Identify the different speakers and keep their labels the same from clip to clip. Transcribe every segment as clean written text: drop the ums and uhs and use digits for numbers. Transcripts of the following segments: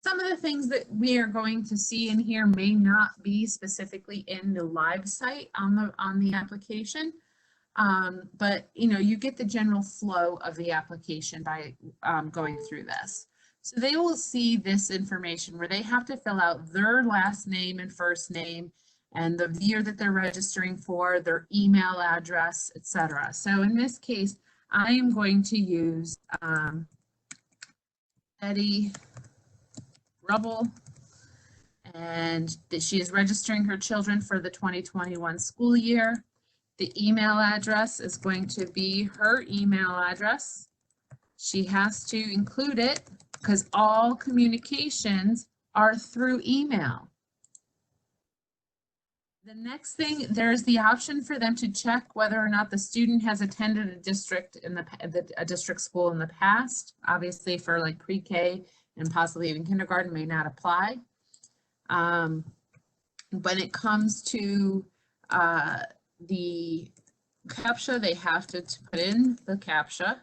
Speaker 1: some of the things that we are going to see in here may not be specifically in the live site on the application. But you get the general flow of the application by going through this. So they will see this information where they have to fill out their last name and first name and the year that they're registering for, their email address, etc. So in this case, I am going to use Betty Rubble, and that she is registering her children for the 2021 school year. The email address is going to be her email address. She has to include it because all communications are through email. The next thing, there's the option for them to check whether or not the student has attended a district a district school in the past. Obviously, for like pre-K and possibly even kindergarten may not apply. When it comes to the CAPTCHA, they have to put in the CAPTCHA.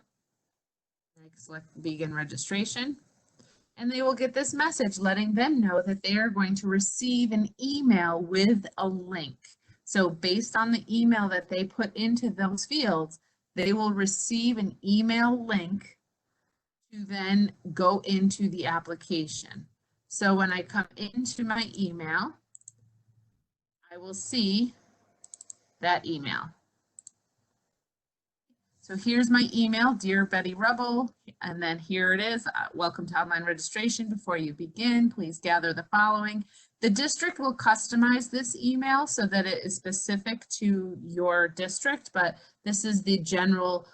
Speaker 1: Select begin registration, and they will get this message letting them know that they are going to receive an email with a link. So based on the email that they put into those fields, they will receive an email link to then go into the application. So when I come into my email, I will see that email. So here's my email, Dear Betty Rubble, and then here it is. Welcome to online registration. Before you begin, please gather the following. The district will customize this email so that it is specific to your district, but this is the general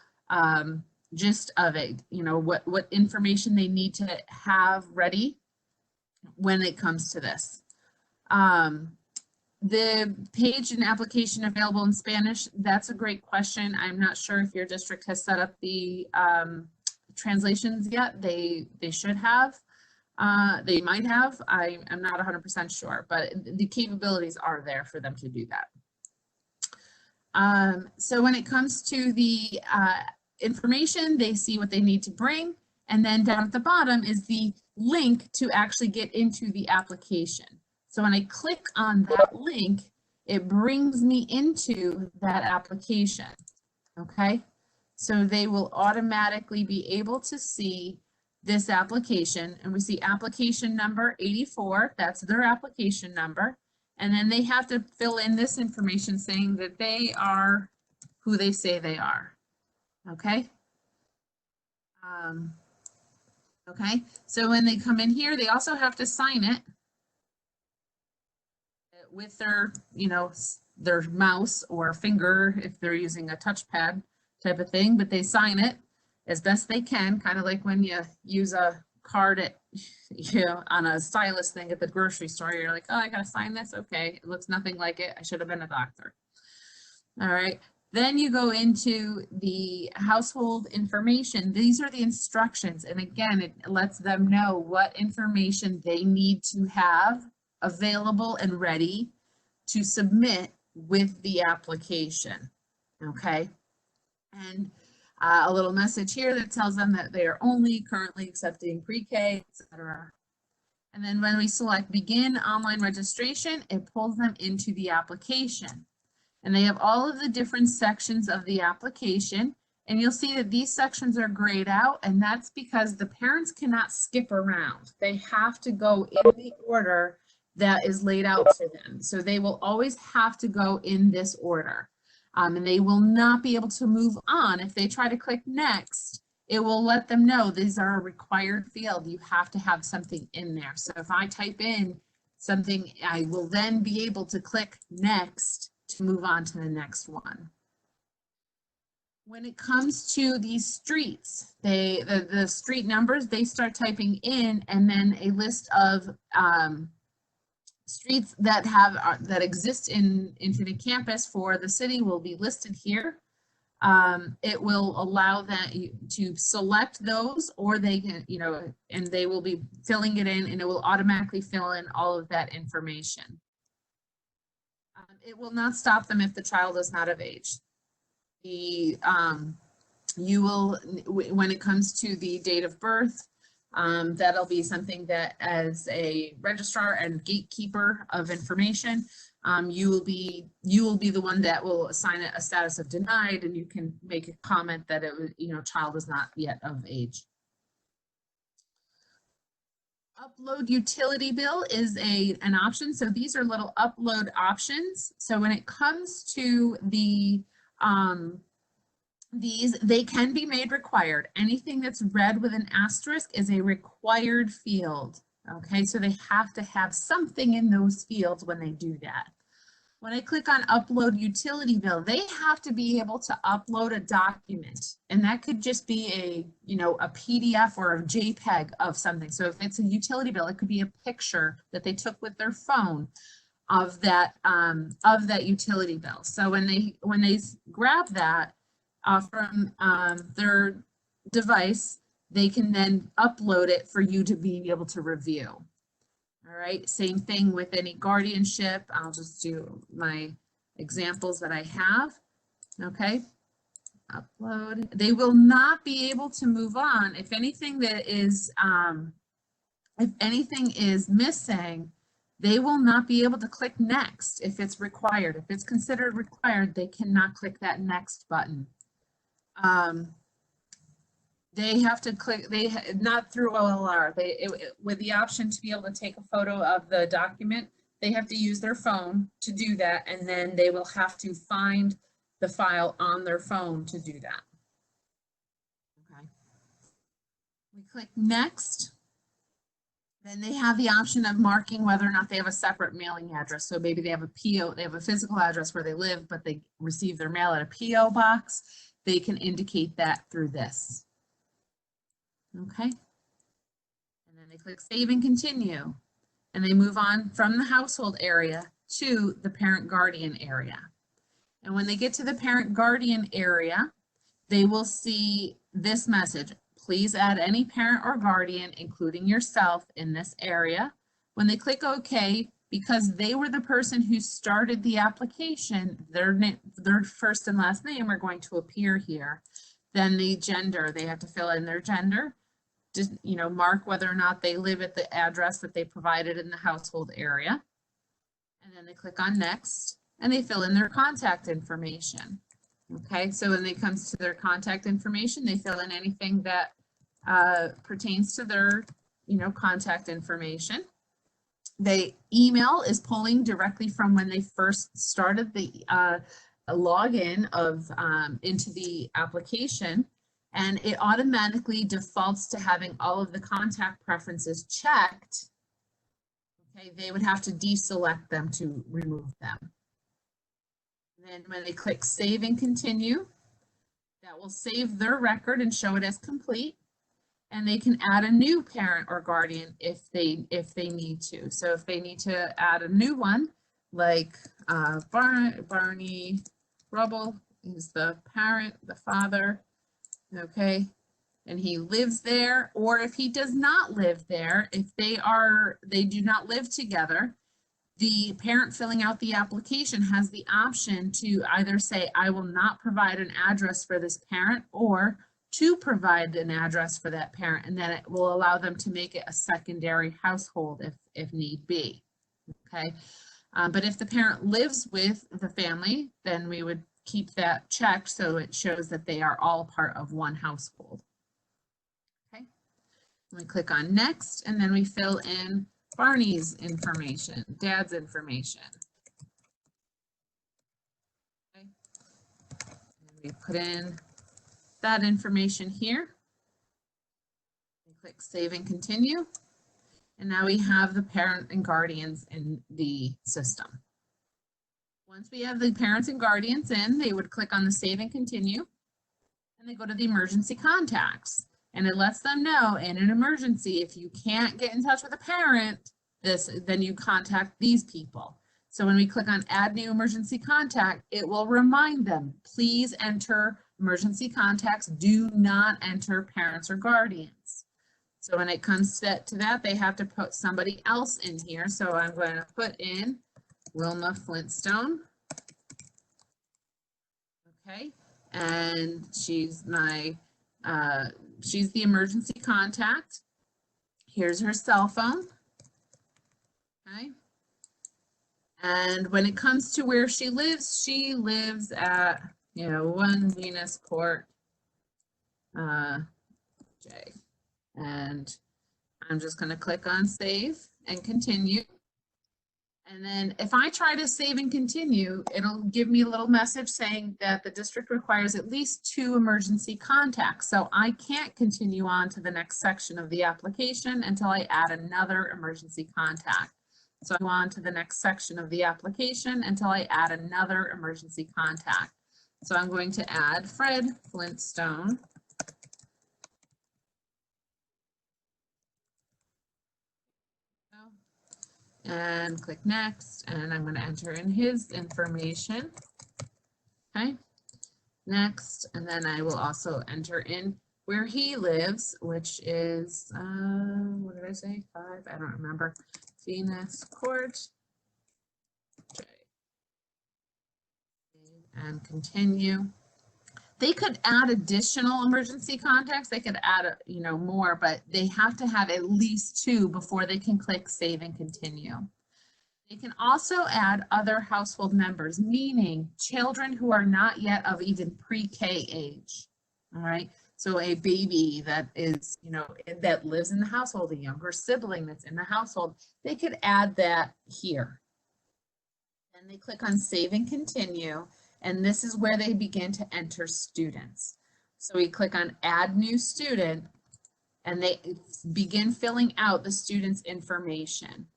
Speaker 1: gist of it. What information they need to have ready when it comes to this. The page and application available in Spanish, that's a great question. I'm not sure if your district has set up the translations yet. They should have. They might have. I'm not 100% sure, but the capabilities are there for them to do that. So when it comes to the information, they see what they need to bring. And then down at the bottom is the link to actually get into the application. So when I click on that link, it brings me into that application, okay? So they will automatically be able to see this application, and we see application number 84, that's their application number, and then they have to fill in this information saying that they are who they say they are, okay? Okay, so when they come in here, they also have to sign it with their, their mouse or finger if they're using a touchpad type of thing, but they sign it as best they can, kind of like when you use a card at, on a stylus thing at the grocery store. You're like, oh, I gotta sign this. Okay, it looks nothing like it. I should have been a doctor. All right. Then you go into the household information. These are the instructions. And again, it lets them know what information they need to have available and ready to submit with the application, okay? And a little message here that tells them that they are only currently accepting pre-K, etc. And then when we select begin online registration, it pulls them into the application. And they have all of the different sections of the application. And you'll see that these sections are grayed out, and that's because the parents cannot skip around. They have to go in the order that is laid out for them. So they will always have to go in this order. And they will not be able to move on. If they try to click next, it will let them know these are a required field. You have to have something in there. So if I type in something, I will then be able to click next to move on to the next one. When it comes to these streets, the street numbers, they start typing in, and then a list of streets that that exist in Infinite Campus for the city will be listed here. It will allow them to select those, or they can, and they will be filling it in, and it will automatically fill in all of that information. It will not stop them if the child is not of age. You will, when it comes to the date of birth, That'll be something that as a registrar and gatekeeper of information, you will be the one that will assign it a status of denied, and you can make a comment that it was, child is not yet of age. Upload utility bill is an option. So these are little upload options. So when it comes to the these, they can be made required. Anything that's red with an asterisk is a required field. Okay, so they have to have something in those fields when they do that. When I click on upload utility bill, they have to be able to upload a document, and that could just be a PDF or a JPEG of something. So if it's a utility bill, it could be a picture that they took with their phone of that utility bill. So when they grab that from their device, they can then upload it for you to be able to review. All right, same thing with any guardianship. I'll just do my examples that I have. Okay, upload. They will not be able to move on if anything that is, if anything is missing, they will not be able to click next if it's required. If it's considered required, they cannot click that next button. They have to click, not through OLR, with the option to be able to take a photo of the document, they have to use their phone to do that, and then they will have to find the file on their phone to do that. Okay. We click next. Then they have the option of marking whether or not they have a separate mailing address. So maybe they have a PO, they have a physical address where they live, but they receive their mail at a PO box. They can indicate that through this. Okay, and then they click save and continue, and they move on from the household area to the parent guardian area. And when they get to the parent guardian area, they will see this message: please add any parent or guardian, including yourself, in this area. When they click OK, because they were the person who started the application, their first and last name are going to appear here. Then the gender, they have to fill in their gender. Just, mark whether or not they live at the address that they provided in the household area. And then they click on next, and they fill in their contact information. Okay, so when it comes to their contact information, they fill in anything that pertains to their, contact information. The email is pulling directly from when they first started the login of into the application. And it automatically defaults to having all of the contact preferences checked. Okay, they would have to deselect them to remove them. And then when they click save and continue, that will save their record and show it as complete. And they can add a new parent or guardian if they need to. So if they need to add a new one, like Barney Rubble is the parent, the father. Okay, and he lives there, or if he does not live there, if they do not live together, the parent filling out the application has the option to either say, I will not provide an address for this parent, or to provide an address for that parent, and then it will allow them to make it a secondary household if need be. Okay, but if the parent lives with the family, then we would keep that checked so it shows that they are all part of one household. Okay, we click on next, and then we fill in Barney's information, Dad's information. Okay, and we put in that information here. We click save and continue, and now we have the parent and guardians in the system. Once we have the parents and guardians in, they would click on the save and continue, and they go to the emergency contacts, and it lets them know in an emergency, if you can't get in touch with a parent, then you contact these people. So when we click on add new emergency contact, it will remind them, please enter emergency contacts, do not enter parents or guardians. So when it comes to that, they have to put somebody else in here. So I'm going to put in Wilma Flintstone. Okay, and she's my she's the emergency contact. Here's her cell phone. Okay. And when it comes to where she lives at, 1 Venus Court, J. And I'm just going to click on save and continue. And then if I try to save and continue, it'll give me a little message saying that the district requires at least 2 emergency contacts. So I can't continue on to the next section of the application until I add another emergency contact. So I go on to the next section of the application until I add another emergency contact. So I'm going to add Fred Flintstone. And click next, and I'm going to enter in his information. Okay, next, and then I will also enter in where he lives, which is, what did I say, 5? I don't remember. Venus Court. Okay. And continue. They could add additional emergency contacts. They could add, more, but they have to have at least 2 before they can click save and continue. They can also add other household members, meaning children who are not yet of even pre-K age. All right. So a baby that is, that lives in the household, a younger sibling that's in the household, they could add that here. And they click on save and continue. And this is where they begin to enter students. So we click on add new student, and they begin filling out the student's information.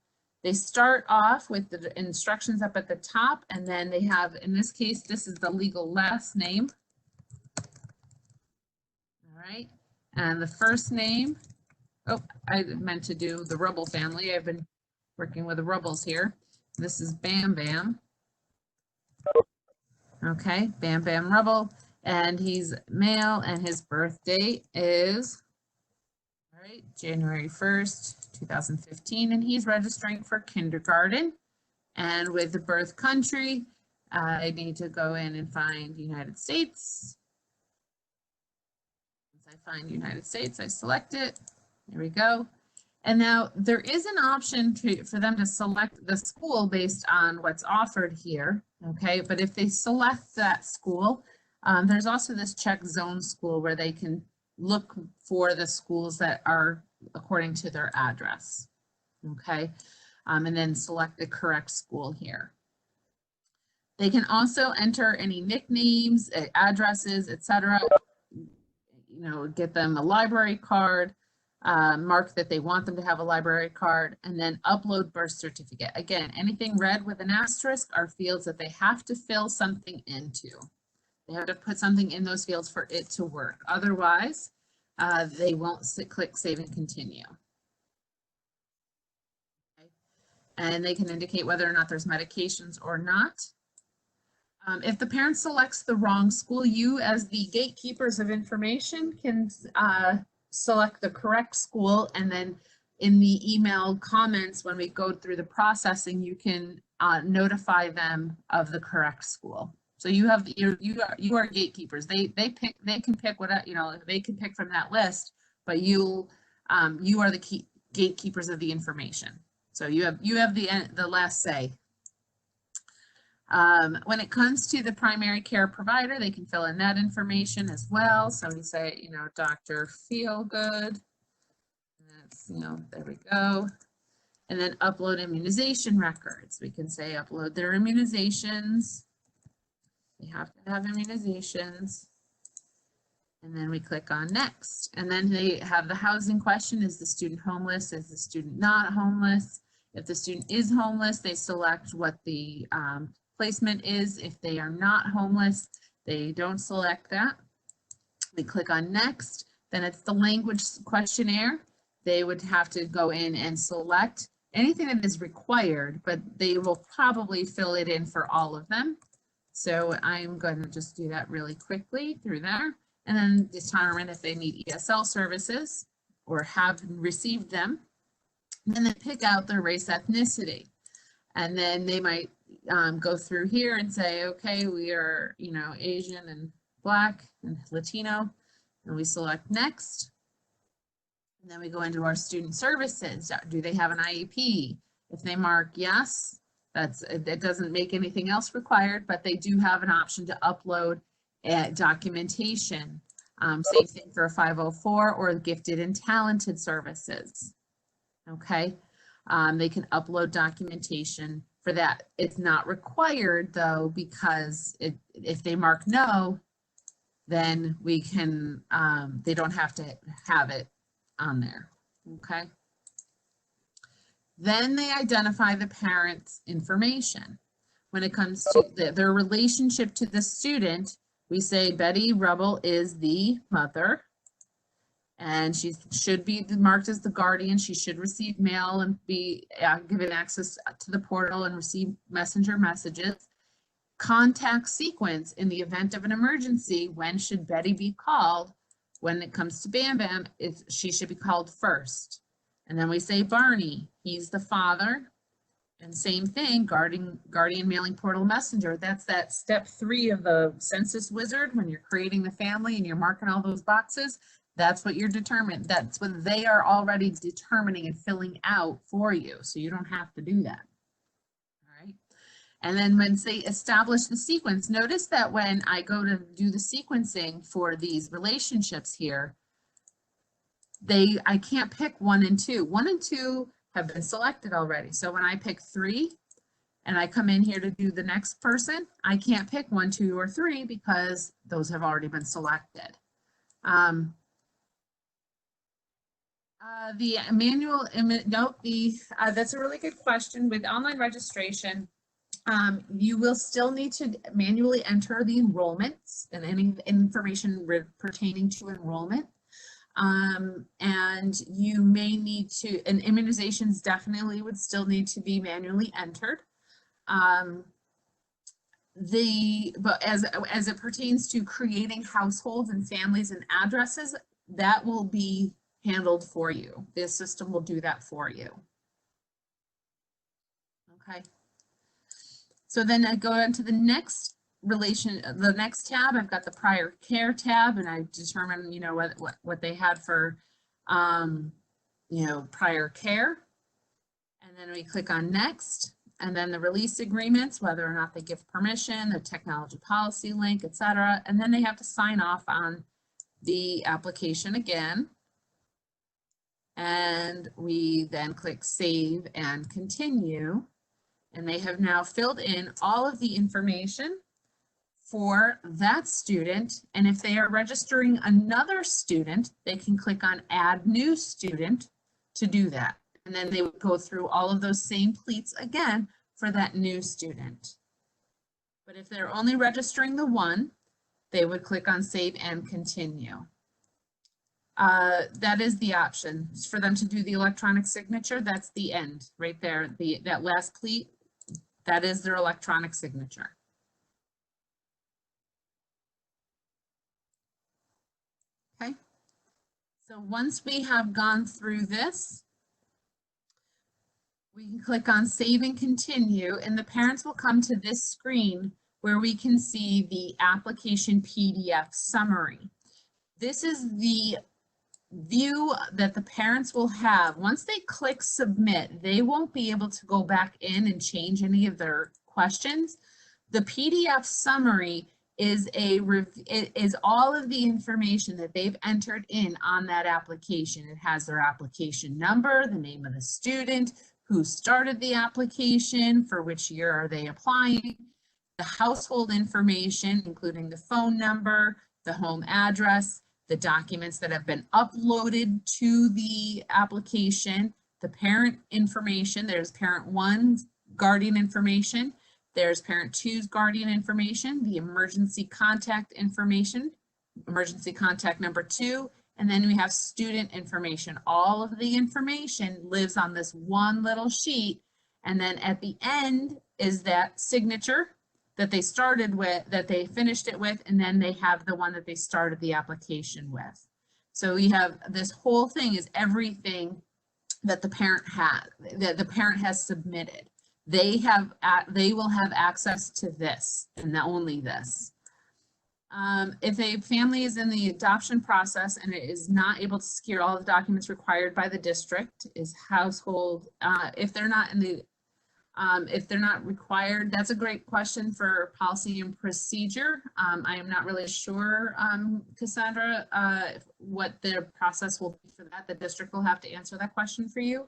Speaker 1: They start off with the instructions up at the top, and then they have, in this case, this is the legal last name. All right, and the first name, oh, I meant to do the Rubble family. I've been working with the Rubbles here. This is Bam Bam. Okay, Bam Bam Rubble, and he's male, and his birth date is, all right, January 1st, 2015, and he's registering for kindergarten. And with the birth country, I need to go in and find United States. Once I find United States, I select it. There we go. And now there is an option for them to select the school based on what's offered here, okay? But if they select that school, there's also this check zone school where they can look for the schools that are according to their address, okay? And then select the correct school here. They can also enter any nicknames, addresses, etc. Get them a library card. Mark that they want them to have a library card, and then upload birth certificate. Again, anything red with an asterisk are fields that they have to fill something into. They have to put something in those fields for it to work. Otherwise, they won't click save and continue. Okay. And they can indicate whether or not there's medications or not. If the parent selects the wrong school, you as the gatekeepers of information can select the correct school, and then in the email comments when we go through the processing, you can notify them of the correct school. So you are gatekeepers. They can pick what they can pick from that list, but you are the gatekeepers of the information. So you have the last say. When it comes to the primary care provider, they can fill in that information as well. So we say, Dr. Feelgood. That's, there we go. And then upload immunization records. We can say upload their immunizations. They have to have immunizations. And then we click on next. And then they have the housing question. Is the student homeless? Is the student not homeless? If the student is homeless, they select what the placement is. If they are not homeless, they don't select that. We click on next. Then it's the language questionnaire. They would have to go in and select anything that is required, but they will probably fill it in for all of them. So I'm going to just do that really quickly through there, and then determine if they need ESL services or have received them. And then they pick out their race, ethnicity, and then they might go through here and say, okay, we are, Asian and Black and Latino, and we select next. And then we go into our student services. Do they have an IEP? If they mark yes, that doesn't make anything else required, but they do have an option to upload documentation. Same thing for a 504 or gifted and talented services. Okay, they can upload documentation for that. It's not required though, because if they mark no, then we can, they don't have to have it on there. Okay. Then they identify the parent's information. When it comes to their relationship to the student, we say Betty Rubble is the mother, and she should be marked as the guardian. She should receive mail and be given access to the portal and receive messenger messages. Contact sequence: in the event of an emergency, when should Betty be called? When it comes to Bam Bam, she should be called first. And then we say Barney, he's the father. And same thing, guardian mailing portal messenger. That's that step 3 of the census wizard. When you're creating the family and you're marking all those boxes, that's what you're determined. That's what they are already determining and filling out for you. So you don't have to do that. All right. And then when they establish the sequence, notice that when I go to do the sequencing for these relationships here, I can't pick 1 and 2. 1 and 2 have been selected already. So when I pick 3 and I come in here to do the next person, I can't pick 1, 2, or 3 because those have already been selected. The manual, note that's a really good question. With online registration, you will still need to manually enter the enrollments and any information pertaining to enrollment. And you may need to, and immunizations definitely would still need to be manually entered. But as it pertains to creating households and families and addresses, that will be handled for you. This system will do that for you. Okay. So then I go into the next the next tab. I've got the prior care tab, and I determine, you know, what they had for, you know, prior care. And then we click on next, and then the release agreements, whether or not they give permission, the technology policy link, etc. And then they have to sign off on the application again. And we then click save and continue. And they have now filled in all of the information for that student. And if they are registering another student, they can click on add new student to do that. And then they would go through all of those same pleats again for that new student. But if they're only registering the one, they would click on save and continue. That is the option for them to do the electronic signature. That's the end right there. That last pleat, that is their electronic signature. Okay. So once we have gone through this, we can click on save and continue, and the parents will come to this screen where we can see the application PDF summary. This is the view that the parents will have. Once they click submit, they won't be able to go back in and change any of their questions. The PDF summary is all of the information that they've entered in on that application. It has their application number, the name of the student, who started the application, for which year are they applying, the household information, including the phone number, the home address, the documents that have been uploaded to the application, the parent information. There's parent 1's guardian information. There's parent 2's guardian information, the emergency contact information, emergency contact number 2, and then we have student information. All of the information lives on this one little sheet. And then at the end is that signature that they started with, that they finished it with, and then they have the one that they started the application with. So we have this whole thing is everything that the parent has submitted. They will have access to this and only this. If a family is in the adoption process and it is not able to secure all the documents required by the district, is household, if they're not in the, if they're not required, that's a great question for policy and procedure. I am not really sure, Cassandra, what their process will be for that. The district will have to answer that question for you.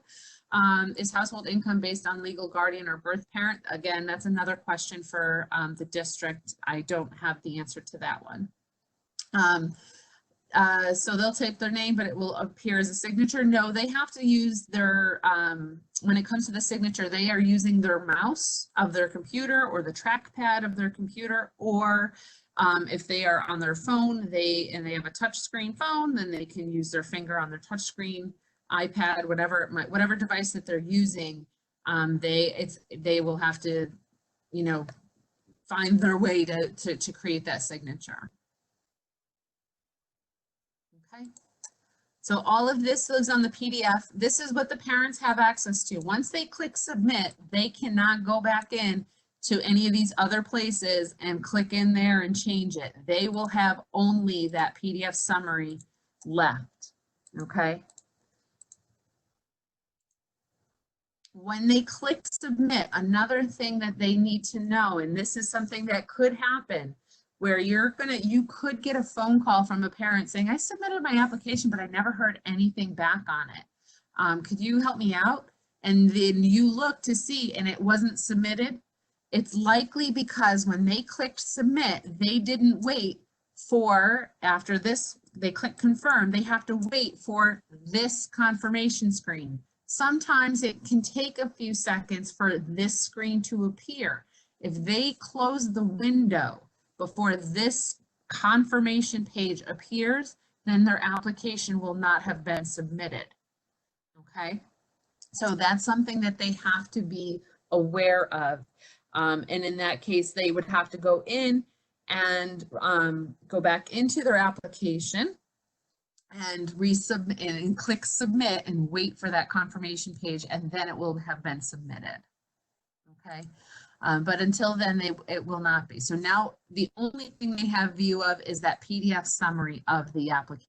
Speaker 1: Is household income based on legal guardian or birth parent? Again, that's another question for the district. I don't have the answer to that one. So they'll type their name, but it will appear as a signature. No, they have to use their, when it comes to the signature, they are using their mouse of their computer or the trackpad of their computer, or if they are on their phone, and they have a touch screen phone, then they can use their finger on their touch screen, iPad, whatever device that they're using. They will have to, you know, find their way to create that signature. Okay. So all of this lives on the PDF. This is what the parents have access to. Once they click submit, they cannot go back in to any of these other places and click in there and change it. They will have only that PDF summary left. Okay. When they click submit, another thing that they need to know, and this is something that could happen, where you could get a phone call from a parent saying, I submitted my application, but I never heard anything back on it. Could you help me out? And then you look to see, and it wasn't submitted. It's likely because when they clicked submit, they didn't wait for, after this, they click confirm, they have to wait for this confirmation screen. Sometimes it can take a few seconds for this screen to appear. If they close the window before this confirmation page appears, then their application will not have been submitted. Okay, so that's something that they have to be aware of. And in that case, they would have to go in and go back into their application and resubmit and click submit and wait for that confirmation page, and then it will have been submitted. Okay. But until then, it will not be. So now the only thing they have view of is that PDF summary of the application.